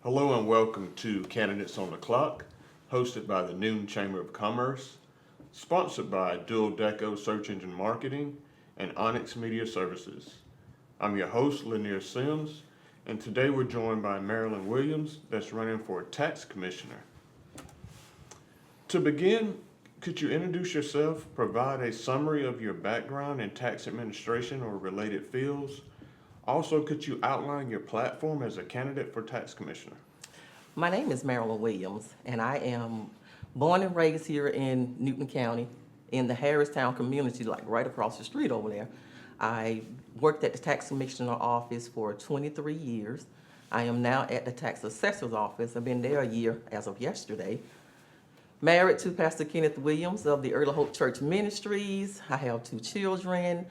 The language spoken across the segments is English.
Hello and welcome to Candidates on the Clock, hosted by the Newton Chamber of Commerce, sponsored by Dual Deco Search Engine Marketing and Onyx Media Services. I'm your host, Lanier Sims, and today we're joined by Marilyn Williams, that's running for tax commissioner. To begin, could you introduce yourself, provide a summary of your background in tax administration or related fields? Also, could you outline your platform as a candidate for tax commissioner? My name is Marilyn Williams, and I am born and raised here in Newton County in the Harristown community, like right across the street over there. I worked at the tax commissioner office for 23 years. I am now at the tax assessor's office. I've been there a year as of yesterday. Married to Pastor Kenneth Williams of the Early Hope Church Ministries. I have 2 children,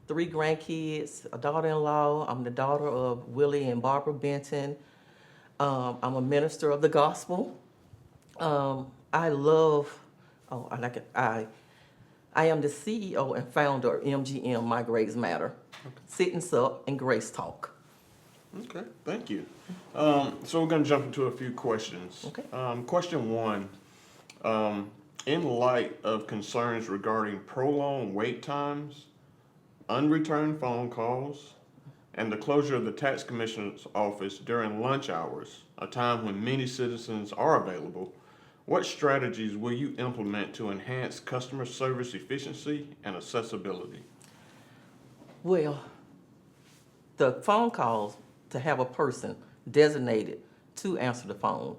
3 grandkids, a daughter-in-law. I'm the daughter of Willie and Barbara Benton. I'm a minister of the gospel. I am the CEO and founder of MGM, My Grace Matter, Sit and Sup and Grace Talk. Okay, thank you. So we're going to jump into a few questions. Okay. Question 1. In light of concerns regarding prolonged wait times, unreturned phone calls, and the closure of the tax commissioner's office during lunch hours, a time when many citizens are available, what strategies will you implement to enhance customer service efficiency and accessibility? Well, the phone calls, to have a person designated to answer the phone.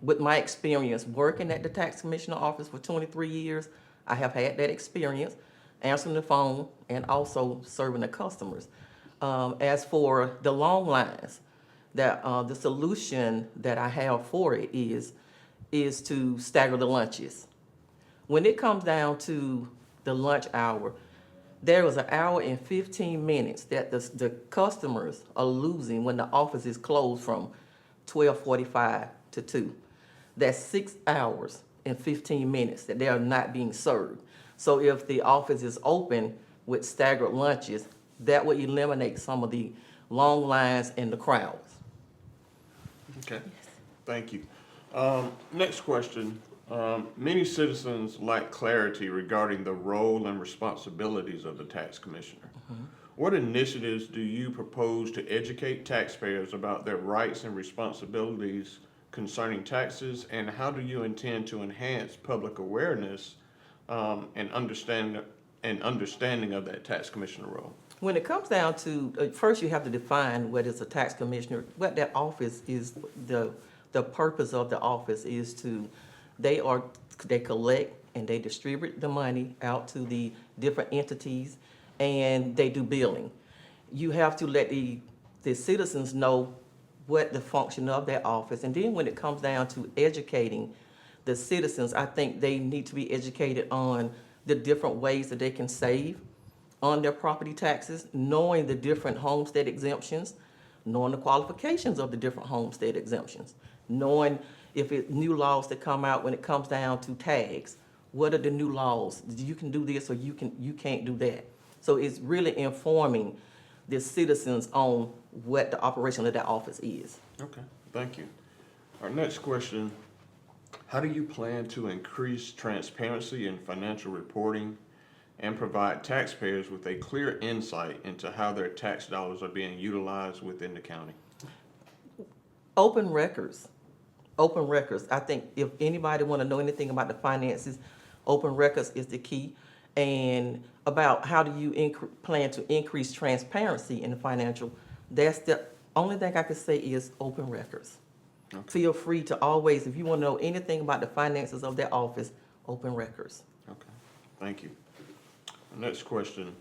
With my experience working at the tax commissioner office for 23 years, I have had that experience answering the phone and also serving the customers. As for the long lines, the solution that I have for it is to stagger the lunches. When it comes down to the lunch hour, there was an hour and 15 minutes that the customers are losing when the office is closed from 12:45 to 2. That's 6 hours and 15 minutes that they are not being served. So if the office is open with staggered lunches, that would eliminate some of the long lines and the crowds. Okay, thank you. Next question. Many citizens lack clarity regarding the role and responsibilities of the tax commissioner. What initiatives do you propose to educate taxpayers about their rights and responsibilities concerning taxes, and how do you intend to enhance public awareness and understanding of that tax commissioner role? When it comes down to, first you have to define what is a tax commissioner, what that office is, the purpose of the office is to, they collect and they distribute the money out to the different entities and they do billing. You have to let the citizens know what the function of that office, and then when it comes down to educating the citizens, I think they need to be educated on the different ways that they can save on their property taxes, knowing the different homestead exemptions, knowing the qualifications of the different homestead exemptions, knowing if it's new laws that come out when it comes down to tags. What are the new laws? You can do this or you can't do that. So it's really informing the citizens on what the operation of that office is. Okay, thank you. Our next question, how do you plan to increase transparency in financial reporting and provide taxpayers with a clear insight into how their tax dollars are being utilized within the county? Open records. Open records. I think if anybody want to know anything about the finances, open records is the key. And about how do you plan to increase transparency in the financial, that's the only thing I can say is open records. Okay. Feel free to always, if you want to know anything about the finances of that office, open records. Okay, thank you. Next question.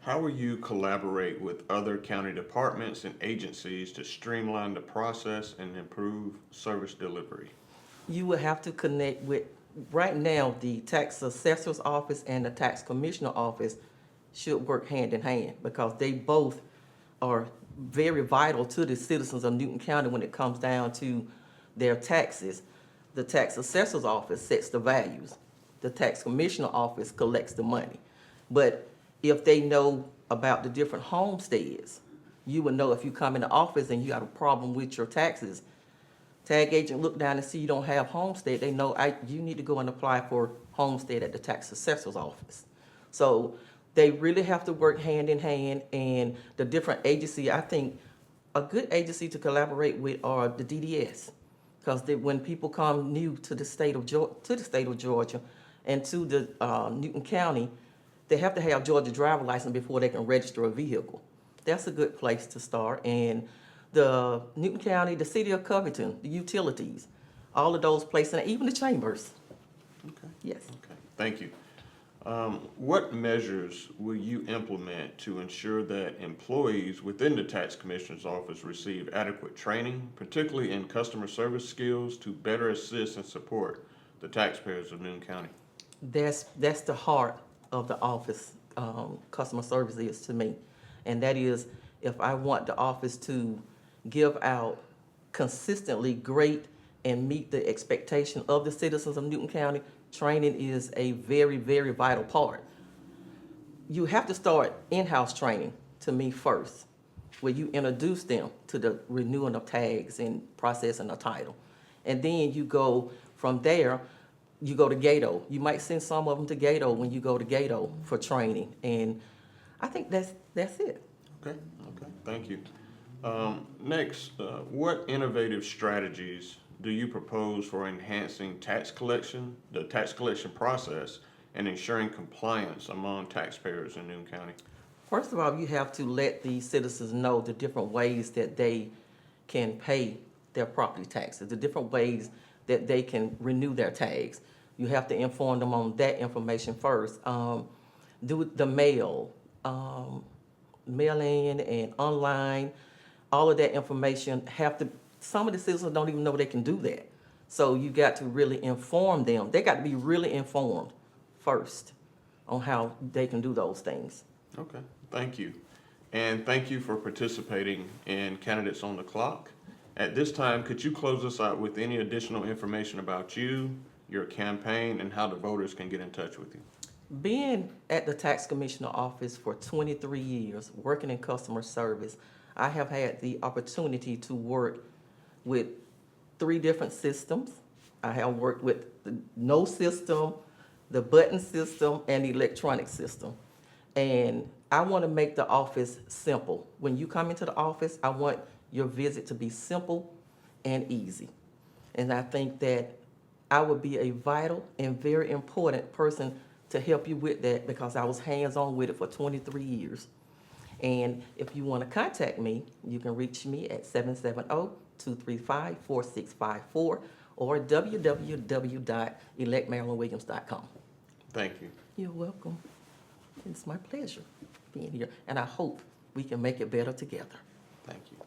How will you collaborate with other county departments and agencies to streamline the process and improve service delivery? You will have to connect with, right now, the tax assessor's office and the tax commissioner office should work hand in hand because they both are very vital to the citizens of Newton County when it comes down to their taxes. The tax assessor's office sets the values. The tax commissioner office collects the money. But if they know about the different homesteads, you will know if you come in the office and you got a problem with your taxes, tag agent look down and see you don't have homestead, they know you need to go and apply for homestead at the tax assessor's office. So they really have to work hand in hand, and the different agency, I think a good agency to collaborate with are the DDS. Because when people come new to the state of Georgia and to the Newton County, they have to have Georgia driver license before they can register a vehicle. That's a good place to start. And the Newton County, the city of Covington, the utilities, all of those places, and even the chambers. Okay. Yes. Okay, thank you. What measures will you implement to ensure that employees within the tax commissioner's office receive adequate training, particularly in customer service skills, to better assist and support the taxpayers of Newton County? That's the heart of the office, customer service is to me. And that is, if I want the office to give out consistently great and meet the expectation of the citizens of Newton County, training is a very, very vital part. You have to start in-house training, to me, first, where you introduce them to the renewing of tags and processing a title. And then you go from there, you go to Gato. You might send some of them to Gato when you go to Gato for training. And I think that's it. Okay, thank you. Next, what innovative strategies do you propose for enhancing the tax collection process, and ensuring compliance among taxpayers in Newton County? First of all, you have to let the citizens know the different ways that they can pay their property taxes, the different ways that they can renew their tags. You have to inform them on that information first. Do the mail in and online, all of that information some of the citizens don't even know they can do that. So you got to really inform them. They got to be really informed first on how they can do those things. Okay, thank you. And thank you for participating in Candidates on the Clock. At this time, could you close us out with any additional information about you, your campaign, and how the voters can get in touch with you? Being at the tax commissioner office for 23 years, working in customer service, I have had the opportunity to work with 3 different systems. I have worked with the no system, the button system, and the electronic system. And I want to make the office simple. When you come into the office, I want your visit to be simple and easy. And I think that I would be a vital and very important person to help you with that, because I was hands-on with it for 23 years. And if you want to contact me, you can reach me at 770-235-4654 or www.electmarilynwilliams.com. Thank you. You're welcome. It's my pleasure being here, and I hope we can make it better together. Thank you.